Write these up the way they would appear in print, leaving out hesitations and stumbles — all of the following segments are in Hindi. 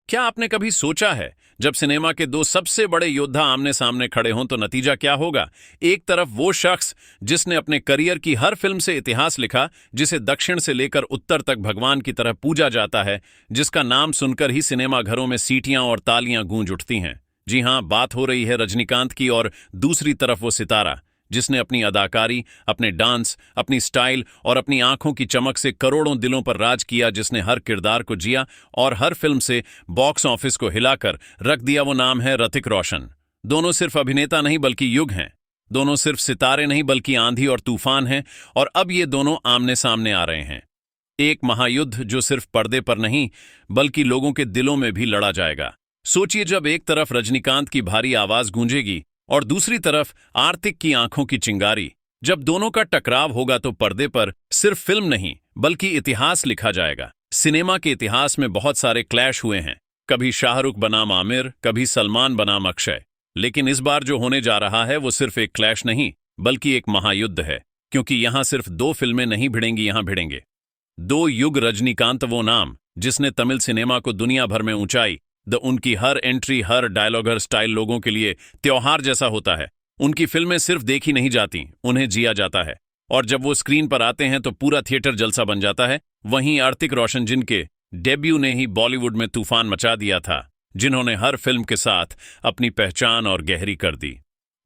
क्या आपने कभी सोचा है जब सिनेमा के दो सबसे बड़े योद्धा आमने सामने खड़े हों तो नतीजा क्या होगा? एक तरफ वो शख्स जिसने अपने करियर की हर फिल्म से इतिहास लिखा, जिसे दक्षिण से लेकर उत्तर तक भगवान की तरह पूजा जाता है, जिसका नाम सुनकर ही सिनेमा घरों में सीटियां और तालियां गूंज उठती हैं। जी हां, बात हो रही है रजनीकांत की। और दूसरी तरफ वो सितारा जिसने अपनी अदाकारी, अपने डांस, अपनी स्टाइल और अपनी आंखों की चमक से करोड़ों दिलों पर राज किया, जिसने हर किरदार को जिया और हर फिल्म से बॉक्स ऑफिस को हिलाकर रख दिया। वो नाम है ऋतिक रोशन। दोनों सिर्फ अभिनेता नहीं बल्कि युग हैं। दोनों सिर्फ सितारे नहीं बल्कि आंधी और तूफान हैं। और अब ये दोनों आमने सामने आ रहे हैं। एक महायुद्ध जो सिर्फ पर्दे पर नहीं बल्कि लोगों के दिलों में भी लड़ा जाएगा। सोचिए, जब एक तरफ रजनीकांत की भारी आवाज गूंजेगी और दूसरी तरफ आर्तिक की आंखों की चिंगारी। जब दोनों का टकराव होगा तो पर्दे पर सिर्फ फिल्म नहीं बल्कि इतिहास लिखा जाएगा। सिनेमा के इतिहास में बहुत सारे क्लैश हुए हैं। कभी शाहरुख बनाम आमिर, कभी सलमान बनाम अक्षय। लेकिन इस बार जो होने जा रहा है वो सिर्फ एक क्लैश नहीं बल्कि एक महायुद्ध है। क्योंकि यहां सिर्फ दो फिल्में नहीं भिड़ेंगी, यहां भिड़ेंगे दो युग। रजनीकांत वो नाम जिसने तमिल सिनेमा को दुनिया भर में ऊंचाई उनकी हर एंट्री, हर डायलॉग, हर स्टाइल लोगों के लिए त्योहार जैसा होता है। उनकी फिल्में सिर्फ देखी नहीं जाती, उन्हें जिया जाता है। और जब वो स्क्रीन पर आते हैं तो पूरा थिएटर जलसा बन जाता है। वहीं ऋतिक रोशन, जिनके डेब्यू ने ही बॉलीवुड में तूफान मचा दिया था, जिन्होंने हर फिल्म के साथ अपनी पहचान और गहरी कर दी।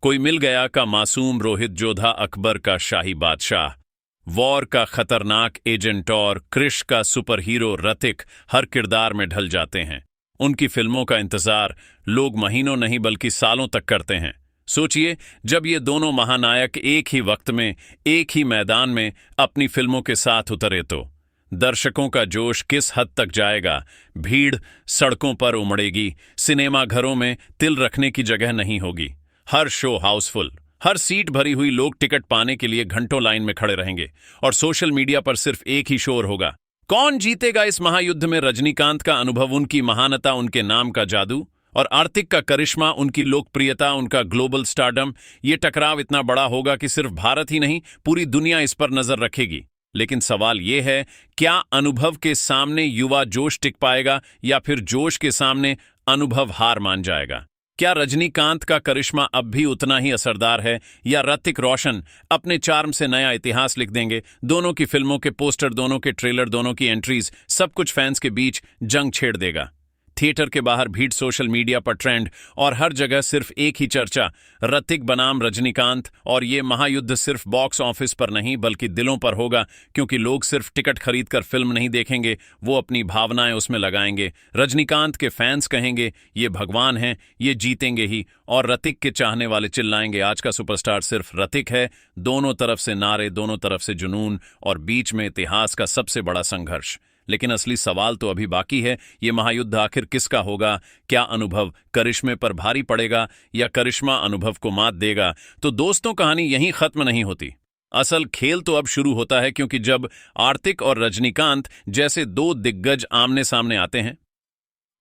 कोई मिल गया का मासूम रोहित जोधा, अकबर का शाही बादशाह, वॉर का खतरनाक एजेंट और क्रिश का सुपर हीरो ऋतिक हर किरदार में ढल जाते हैं। उनकी फिल्मों का इंतजार लोग महीनों नहीं बल्कि सालों तक करते हैं। सोचिए, जब ये दोनों महानायक एक ही वक्त में, एक ही मैदान में अपनी फिल्मों के साथ उतरे तो दर्शकों का जोश किस हद तक जाएगा। भीड़ सड़कों पर उमड़ेगी, सिनेमा घरों में तिल रखने की जगह नहीं होगी। हर शो हाउसफुल, हर सीट भरी हुई। लोग टिकट पाने के लिए घंटों लाइन में खड़े रहेंगे और सोशल मीडिया पर सिर्फ एक ही शोर होगा, कौन जीतेगा इस महायुद्ध में? रजनीकांत का अनुभव, उनकी महानता, उनके नाम का जादू, और ऋतिक का करिश्मा, उनकी लोकप्रियता, उनका ग्लोबल स्टारडम। ये टकराव इतना बड़ा होगा कि सिर्फ भारत ही नहीं पूरी दुनिया इस पर नजर रखेगी। लेकिन सवाल यह है, क्या अनुभव के सामने युवा जोश टिक पाएगा या फिर जोश के सामने अनुभव हार मान जाएगा? क्या रजनीकांत का करिश्मा अब भी उतना ही असरदार है या ऋतिक रोशन अपने चार्म से नया इतिहास लिख देंगे? दोनों की फिल्मों के पोस्टर, दोनों के ट्रेलर, दोनों की एंट्रीज, सब कुछ फैंस के बीच जंग छेड़ देगा। थिएटर के बाहर भीड़, सोशल मीडिया पर ट्रेंड और हर जगह सिर्फ एक ही चर्चा, ऋतिक बनाम रजनीकांत। और ये महायुद्ध सिर्फ बॉक्स ऑफिस पर नहीं बल्कि दिलों पर होगा। क्योंकि लोग सिर्फ टिकट खरीदकर फिल्म नहीं देखेंगे, वो अपनी भावनाएं उसमें लगाएंगे। रजनीकांत के फैंस कहेंगे ये भगवान हैं, ये जीतेंगे ही। और ऋतिक के चाहने वाले चिल्लाएंगे आज का सुपरस्टार सिर्फ ऋतिक है। दोनों तरफ से नारे, दोनों तरफ से जुनून और बीच में इतिहास का सबसे बड़ा संघर्ष। लेकिन असली सवाल तो अभी बाकी है, ये महायुद्ध आखिर किसका होगा? क्या अनुभव करिश्मे पर भारी पड़ेगा या करिश्मा अनुभव को मात देगा? तो दोस्तों, कहानी यहीं खत्म नहीं होती। असल खेल तो अब शुरू होता है। क्योंकि जब ऋतिक और रजनीकांत जैसे दो दिग्गज आमने सामने आते हैं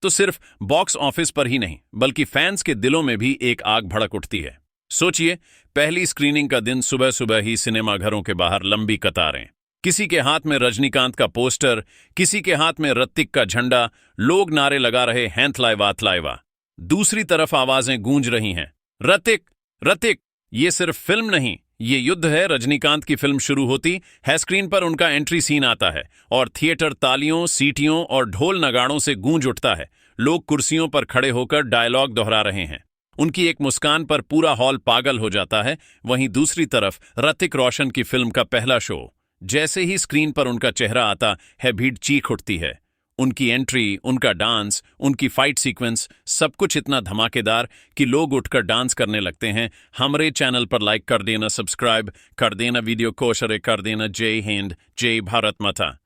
तो सिर्फ बॉक्स ऑफिस पर ही नहीं बल्कि फैंस के दिलों में भी एक आग भड़क उठती है। सोचिए, पहली स्क्रीनिंग का दिन, सुबह सुबह ही सिनेमा घरों के बाहर लंबी कतारें, किसी के हाथ में रजनीकांत का पोस्टर, किसी के हाथ में ऋतिक का झंडा। लोग नारे लगा रहे, हैंथलाइवा थलाइवा। दूसरी तरफ आवाजें गूंज रही हैं, ऋतिक ऋतिक। ये सिर्फ फिल्म नहीं, ये युद्ध है। रजनीकांत की फिल्म शुरू होती है, स्क्रीन पर उनका एंट्री सीन आता है और थिएटर तालियों, सीटियों और ढोल नगाड़ों से गूंज उठता है। लोग कुर्सियों पर खड़े होकर डायलॉग दोहरा रहे हैं। उनकी एक मुस्कान पर पूरा हॉल पागल हो जाता है। वहीं दूसरी तरफ ऋतिक रोशन की फिल्म का पहला शो, जैसे ही स्क्रीन पर उनका चेहरा आता है, भीड़ चीख उठती है। उनकी एंट्री, उनका डांस, उनकी फाइट सीक्वेंस, सब कुछ इतना धमाकेदार कि लोग उठकर डांस करने लगते हैं। हमारे चैनल पर लाइक कर देना, सब्सक्राइब कर देना, वीडियो को शेयर कर देना। जय हिंद, जय भारत माता।